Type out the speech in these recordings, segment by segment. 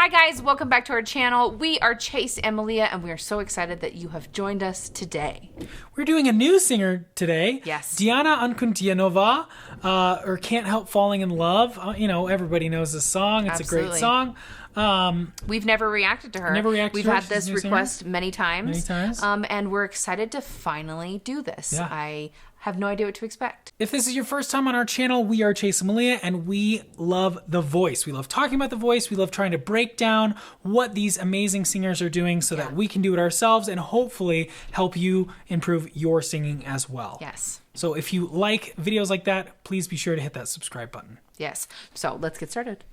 Hi guys, welcome back to our channel. We are Chase and Melia, and we are so excited that you have joined us today. We're doing a new singer today. Yes. Ankudinova, or Can't Help Falling in Love. You know, everybody knows this song. It's Absolutely. a great song. We've never reacted to her. We've had this request many times. And we're excited to finally do this. Yeah. I have no idea what to expect. If this is your first time on our channel, we are Chase and Melia, and we love the voice. We love talking about the voice. We love trying to break down what these amazing singers are doing so that we can do it ourselves and hopefully help you improve your singing as well. Yes. So if you like videos like that, please be sure to hit that subscribe button. Yes. So let's get started.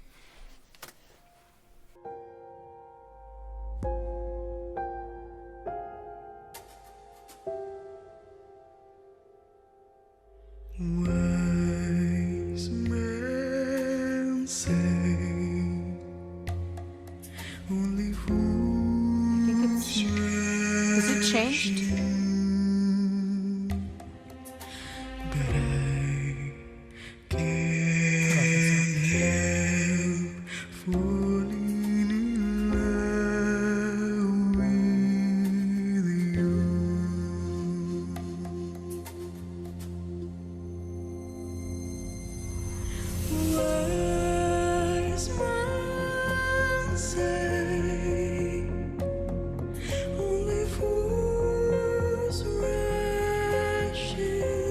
Wise men say only fools Has it changed? but I can't help falling in love with you. Wise men say only fools rush in,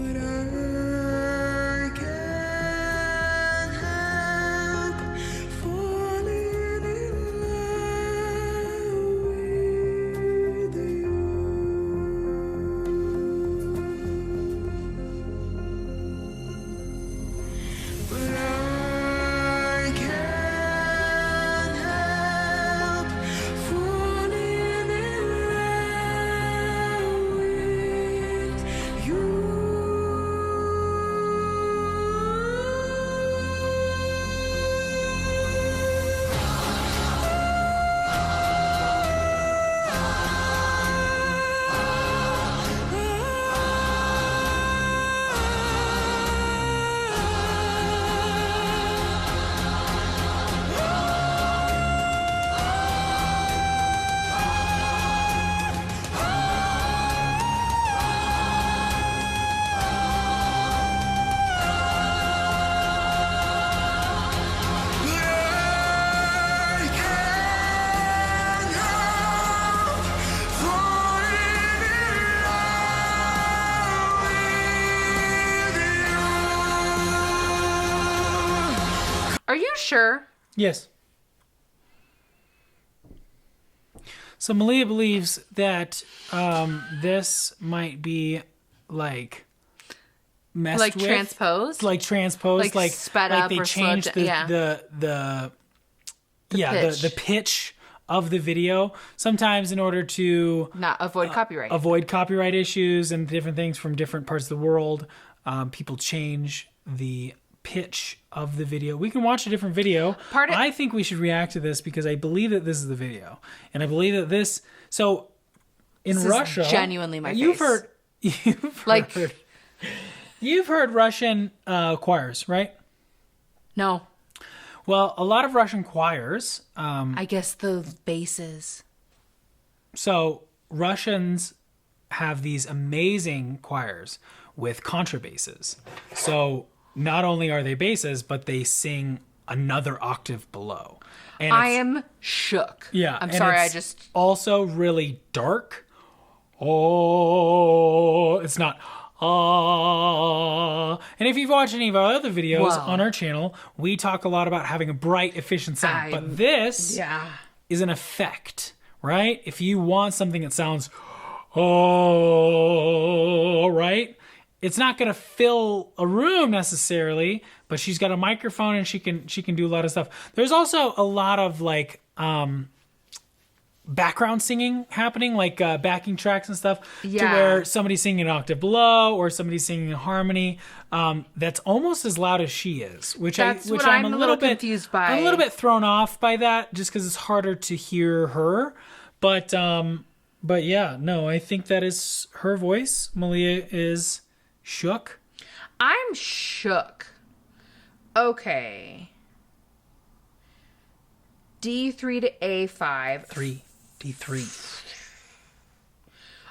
but I can't help falling in love with you. But I can't help falling in love with you. Are you sure? Yes. So Melia believes that this might be like messed Like with. transposed? Like transposed, Like sped like up they or slowed changed down, the pitch. the pitch of the video sometimes in order to Not avoid copyright. avoid copyright issues and different things from different parts of the world. People change the pitch of the video. We can watch a different video. I think we should react to this because I believe that this is the video, and I believe that this. So in This is Russia, genuinely my you've face. you've heard Russian choirs, right? No. Well, a lot of Russian choirs. I guess the basses. So Russians have these amazing choirs with contrabasses. So not only are they basses, but they sing another octave below. And I am shook. Yeah. I'm and sorry, I it's just... also really dark. Oh, it's not. And if you've watched any of our other videos on our channel, we talk a lot about having a bright, efficient sound. But this is an effect, right? If you want something that sounds, right? It's not going to fill a room necessarily, but she's got a microphone and she can do a lot of stuff. There's also a lot of like background singing happening, like backing tracks and stuff, to where somebody's singing an octave below or somebody's singing a harmony that's almost as loud as she is, which I'm a little bit confused by. I'm a little bit thrown off by that, just because it's harder to hear her. But yeah, no, I think that is her voice. Melia is shook. I'm shook. Okay. D3 to A5. 3. D3.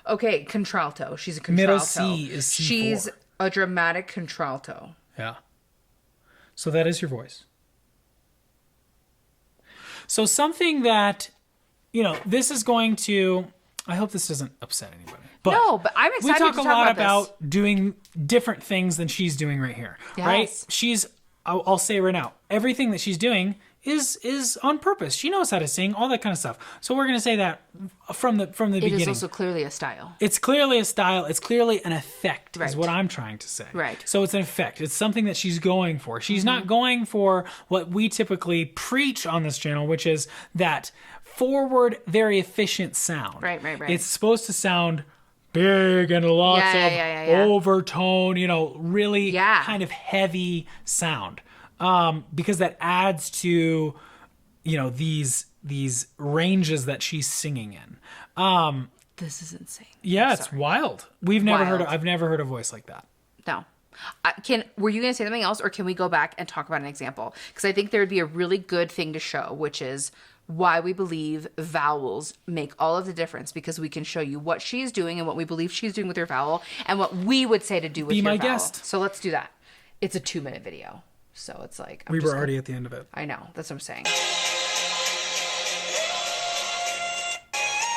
Okay, contralto. She's a contralto. Middle C is C4. She's a dramatic contralto. Yeah. So that is your voice. So something that, this is going to, I hope this doesn't upset anybody. But no, but I'm excited to talk about a lot about doing different things than she's doing right here. Yes. Right? I'll say right now, everything that she's doing is on purpose. She knows how to sing, all that kind of stuff. So we're going to say that from the beginning. It is also clearly a style. It's clearly a style. It's clearly an effect, right. is what I'm trying to say. Right. So it's an effect. It's something that she's going for. She's not going for what we typically preach on this channel, which is that forward, very efficient sound. Right. It's supposed to sound big and lots of overtone, really kind of heavy sound. Because that adds to, these ranges that she's singing in. This is insane. Yeah, it's wild. I've never heard a voice like that. No. Were you going to say something else, or can we go back and talk about an example? Because I think there would be a really good thing to show, which is why we believe vowels make all of the difference, because we can show you what she's doing and what we believe she's doing with her vowel and what we would say to do with your vowel. Be my guest. So let's do that. It's a 2-minute video. So it's like... we were already at the end of it. I know. That's what I'm saying.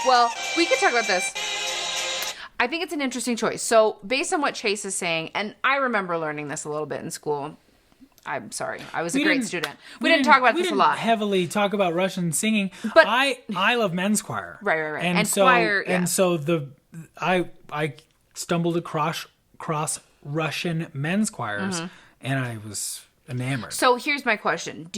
Well, we could talk about this. I think it's an interesting choice. So based on what Chase is saying, and I remember learning this a little bit in school. I'm sorry. I was a great student. We didn't talk about this a lot. We didn't heavily talk about Russian singing. But I love men's choir. Right. And so, choir, yeah. And so I stumbled across Russian men's choirs, and I was enamored. So here's my question.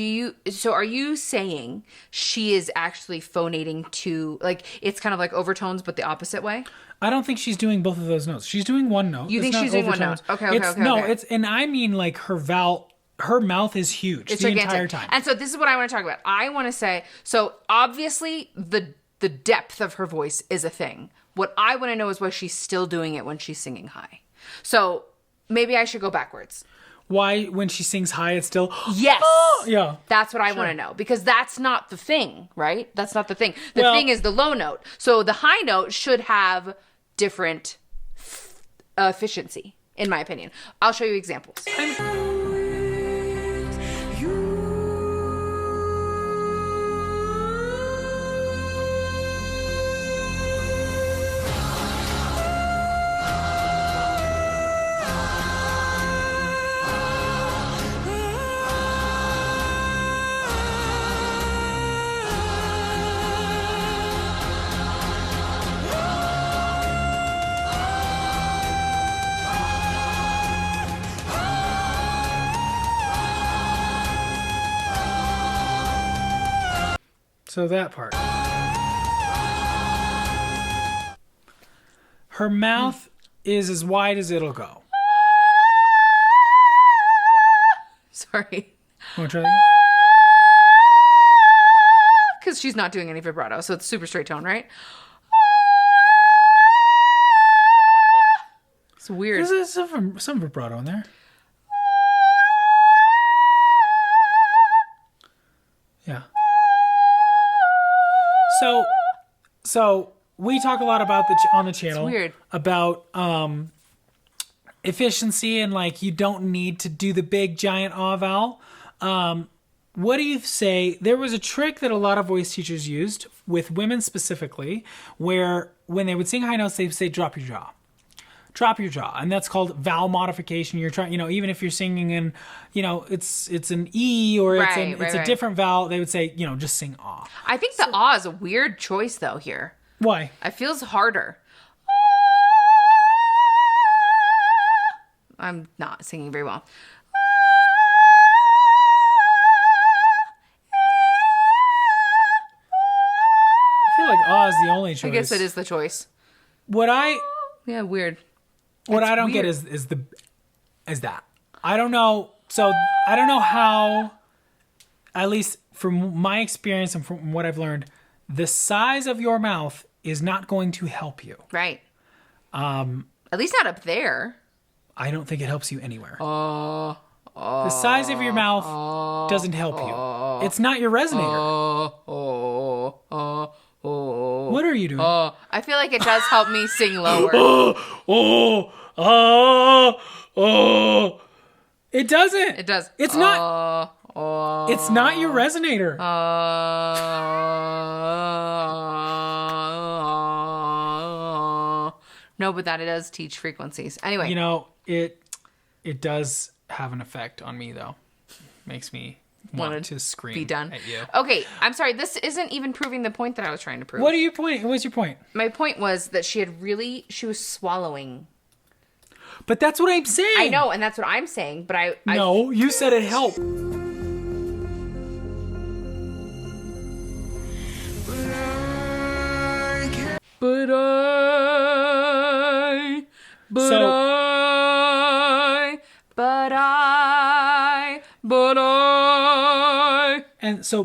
Are you saying she is actually phonating to, like, it's kind of like overtones, but the opposite way? I don't think she's doing both of those notes. She's doing one note. You think she's doing one note? Okay. No, and I mean, like, her mouth is huge the entire time. And so this is what I want to talk about. I want to say, so obviously the depth of her voice is a thing. What I want to know is why she's still doing it when she's singing high. So maybe I should go backwards. Why, when she sings high, it's still... Yes. Yeah. That's what I want to know. Because that's not the thing, right? That's not the thing. The thing is the low note. So the high note should have different efficiency, in my opinion. I'll show you examples. So that part. Her mouth is as wide as it'll go. Sorry. Want to try that? Because she's not doing any vibrato, so it's super straight tone, right? It's weird. There's some vibrato in there. Yeah. So we talk a lot about on the channel about efficiency and, like, you don't need to do the big giant ah vowel. What do you say? There was a trick that a lot of voice teachers used with women specifically, where when they would sing high notes, they would say drop your jaw. Drop your jaw, and that's called vowel modification. You're trying, even if you're singing in, it's an E or it's a different vowel, they would say, just sing ah. I think the ah is a weird choice though here. Why? It feels harder. I'm not singing very well. I feel like ah is the only choice. I guess it is the choice. Yeah, weird. What I don't get is that. I don't know. So I don't know how, at least from my experience and from what I've learned, the size of your mouth is not going to help you. Right. At least not up there. I don't think it helps you anywhere. The size of your mouth doesn't help you. It's not your resonator. What are you doing? I feel like it does help me sing lower. It doesn't. It does. It's not. It's not your resonator. No, but that it does teach frequencies. Anyway. You know, it does have an effect on me, though. Makes me want to scream be done. at you. Okay, I'm sorry. This isn't even proving the point that I was trying to prove. What are your point? What's your point? My point was that she was swallowing. But that's what I'm saying. I know, and that's what I'm saying, but No, you said it helped.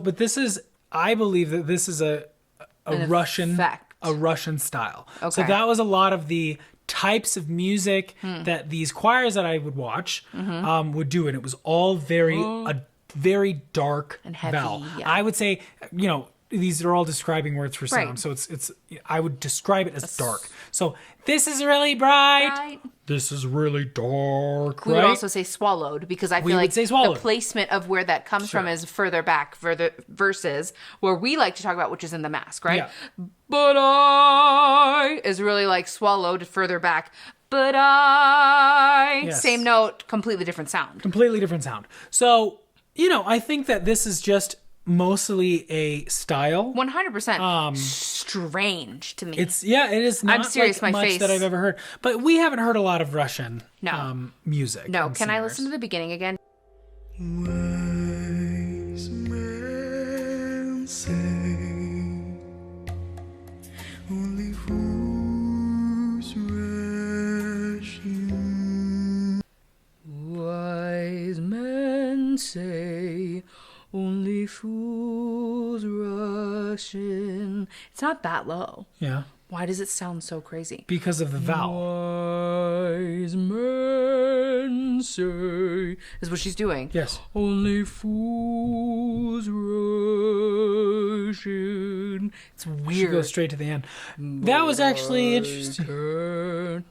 But this is, I believe that this is a Russian effect. A Russian style. Okay. So that was a lot of the types of music that these choirs that I would watch would do, and it was all a very dark and heavy. vowel. Yeah. I would say, you know, these are all describing words for sound, Right. so it's I would describe it as dark. So this is really bright. Right. This is really dark. We right? would also say swallowed because I feel would like say swallowed. the placement of where that comes from is further back, versus where we like to talk about, which is in the mask, right? Yeah. But I is really like swallowed further back. But I Yes. same note, completely different sound. Completely different sound. So, you know, I think that this is just mostly a style. 100% strange to me. It is not I'm serious, like my much face. that I've ever heard. But we haven't heard a lot of Russian music. no. and Can I singers. listen to the beginning again? Wise men say only fools rush in. Wise men say only fools rush in. It's not that low. Yeah. Why does it sound so crazy? Because of the vowel. Wise men say is what she's doing. Yes. Only fools rush in. It's She weird. goes straight to the end. That was actually interesting. Can't-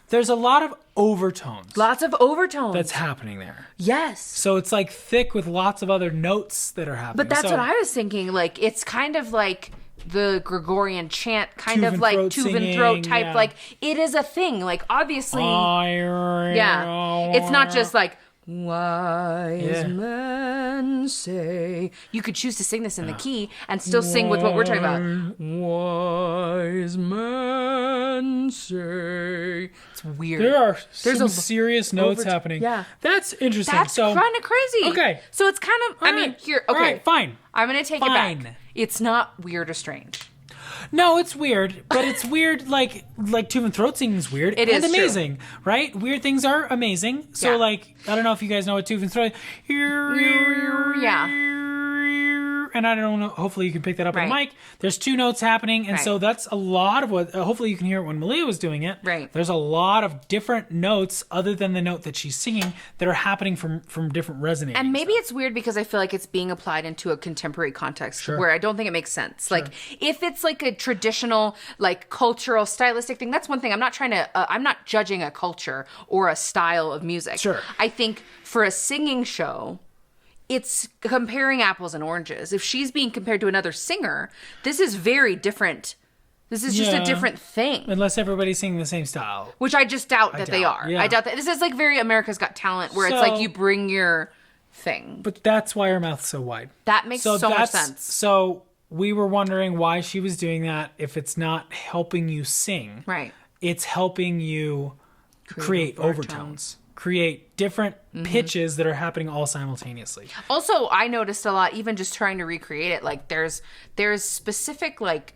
There's a lot of overtones Lots of overtones. that's happening there. yes. So it's like thick with lots of other notes that are happening. But that's So- what I was thinking. Like, it's kind of like the Gregorian chant, kind Tube of and like throat tube and singing, throat type. yeah. Like, it is a thing. Like, obviously, yeah. yeah. It's not just like, wise Yeah. men say. You could choose to sing this in the key and still sing with what we're talking about. Wise men say. It's weird. There are There's some a serious notes happening. yeah. That's interesting. That's so, kind of crazy. Okay. So it's kind of, I all mean, right. here, All okay. right, fine. I'm going to take it Fine. back. It's not weird or strange. No, it's weird, but it's weird like tube and throat singing is weird. It and is amazing, right? Weird things are amazing. So Yeah. like, I don't know if you guys know what tube and throat. Yeah. And I don't know. Hopefully you can pick that up on the Right. mic. There's two notes happening, and Right. so that's a lot of what. Hopefully you can hear it when Melia was doing it. Right. There's a lot of different notes other than the note that she's singing that are happening from different resonating. And maybe it's weird because I feel like it's being applied into a contemporary context where I don't think it makes sense. Like, if it's like a traditional, like cultural, stylistic thing, that's one thing. I'm not trying to, I'm not judging a culture or a style of music. Sure. I think for a singing show, it's comparing apples and oranges. If she's being compared to another singer, this is very different. This is just Yeah. a different thing. unless everybody's singing the same style. Which I just doubt that they doubt, are. yeah. I doubt that. This is like very America's Got Talent, where it's So- like you bring your thing. But that's why her mouth's so wide. That makes so much sense. So we were wondering why she was doing that if it's not helping you sing. Right. It's helping you create overtones. Create different pitches that are happening all simultaneously. Also, I noticed a lot, even just trying to recreate it, like there's specific like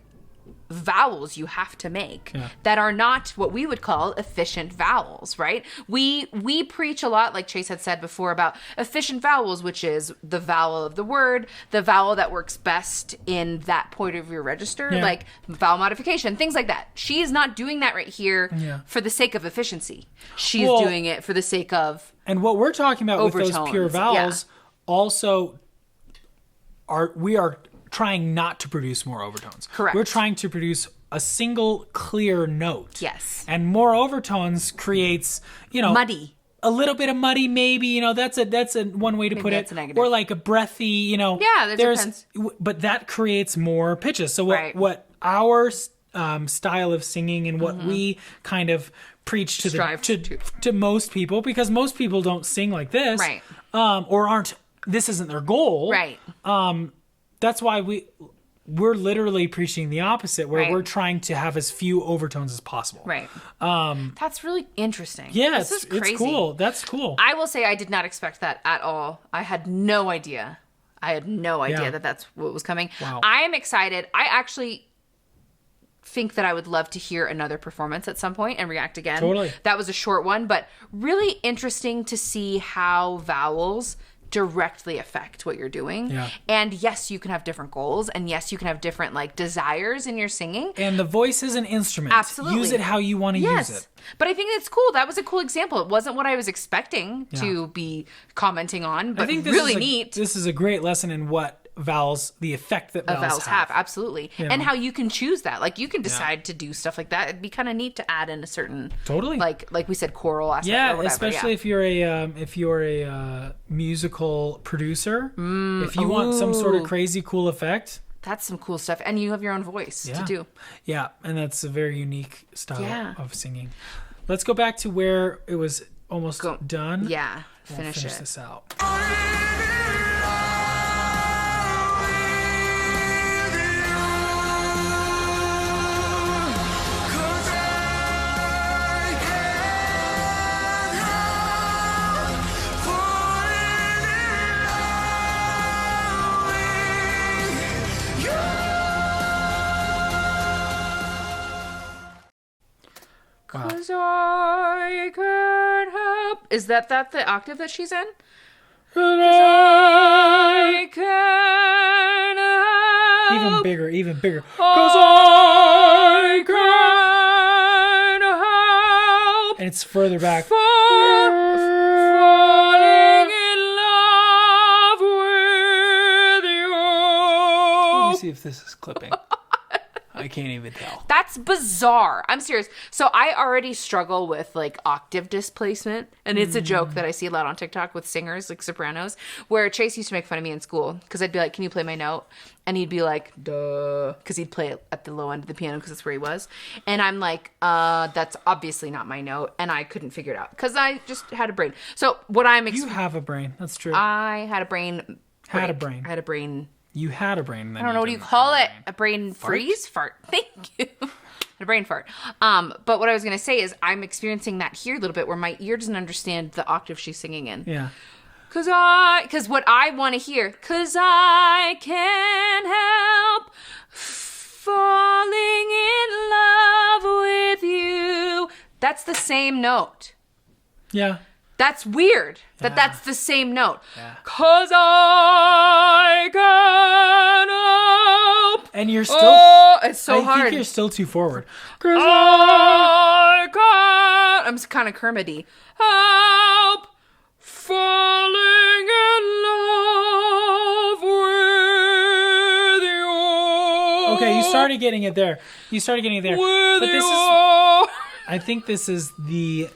vowels you have to make that are not what we would call efficient vowels, right? We preach a lot, like Chase had said before, about efficient vowels, which is the vowel of the word, the vowel that works best in that point of your register, like vowel modification, things like that. She is not doing that right here for the sake of efficiency. She's Well, doing it for the sake of And what we're talking about with those pure Overtones, vowels also we are trying not to produce more overtones. Correct. We're trying to produce a single clear note. Yes. And more overtones creates, muddy. A little bit of muddy, maybe, that's a one way to put it. That's a negative. Or like a breathy, Yeah, that depends. But that creates more pitches. So what our style of singing and what we kind of preach to most people, because most people don't sing like this, right? Or this isn't their goal, right? That's why we're literally preaching the opposite, where right. we're trying to have as few overtones as possible. Right. That's really interesting. Yeah, this is crazy. It's cool. That's cool. I will say I did not expect that at all. I had no idea. that that's what was coming. Wow. I am excited. I actually think that I would love to hear another performance at some point and react again. Totally. That was a short one, but really interesting to see how vowels directly affect what you're doing. Yeah. And yes, you can have different goals, and yes, you can have different desires in your singing. And the voice is an instrument. Absolutely. Use it how you want to use it. But I think it's cool. That was a cool example. It wasn't what I was expecting to be commenting on, but I think really neat. This is a great lesson in what the effect that vowels have. Absolutely. And how you can choose that. You can decide to do stuff like that. It'd be kind of neat to add in a certain like we said, choral aspect. Yeah, or whatever. especially if you're a musical producer. If you want some sort of crazy cool effect, that's some cool stuff, and you have your own voice to do. Yeah, and that's a very unique style of singing. Let's go back to where it was almost done. Yeah, we'll finish this out. Cause I can't help. Is that the octave that she's in? Cause I can't help. Even bigger. Cause I can't help. And it's further back. Falling in love with you. Let me see if this is clipping. I can't even tell. That's bizarre. I'm serious. So I already struggle with octave displacement, and it's a joke that I see a lot on TikTok with singers, like sopranos, where Chase used to make fun of me in school because I'd be like, "Can you play my note?" And he'd be like, "Duh," because he'd play it at the low end of the piano because that's where he was. And I'm like, "That's obviously not my note," and I couldn't figure it out because I just had a brain. So what you have a brain. That's true. I had a brain. I had a brain. You had a brain. I don't know what do you call it. A brain freeze? Fart. Thank you. A brain fart. But what I was going to say is I'm experiencing that here a little bit where my ear doesn't understand the octave she's singing in. Yeah. Cause what I want to hear, cause I can't help falling in love with you. That's the same note. Yeah. That's weird that that's the same note. Yeah. Cause I can't help. And you're still... Oh, it's so hard. I think you're still too forward. Cause I can't... I'm kind of Kermity. Help falling in love with you. Okay, you started getting it there. But this is... I think this is the...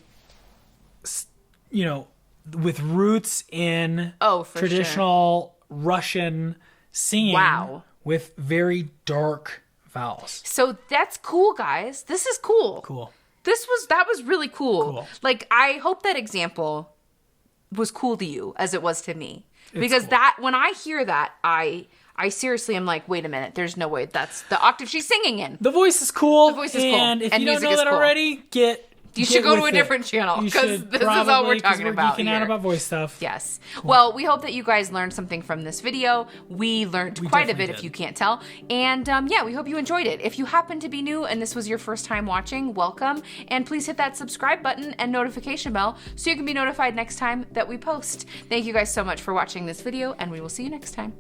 with roots in traditional Russian singing. Wow. With very dark vowels. So that's cool, guys. This is cool. Cool. That was really cool. I hope that example was cool to you as it was to me. Because when I hear that, I seriously am like, wait a minute, there's no way that's the octave she's singing in. The voice is cool. And if you don't know that already, you should go to a different channel because this is all we're talking about. We're geeking out about voice stuff. Yes. Well, we hope that you guys learned something from this video. We learned quite a bit, if you can't tell. And we hope you enjoyed it. If you happen to be new and this was your first time watching, welcome. And please hit that subscribe button and notification bell so you can be notified next time that we post. Thank you guys so much for watching this video, and we will see you next time.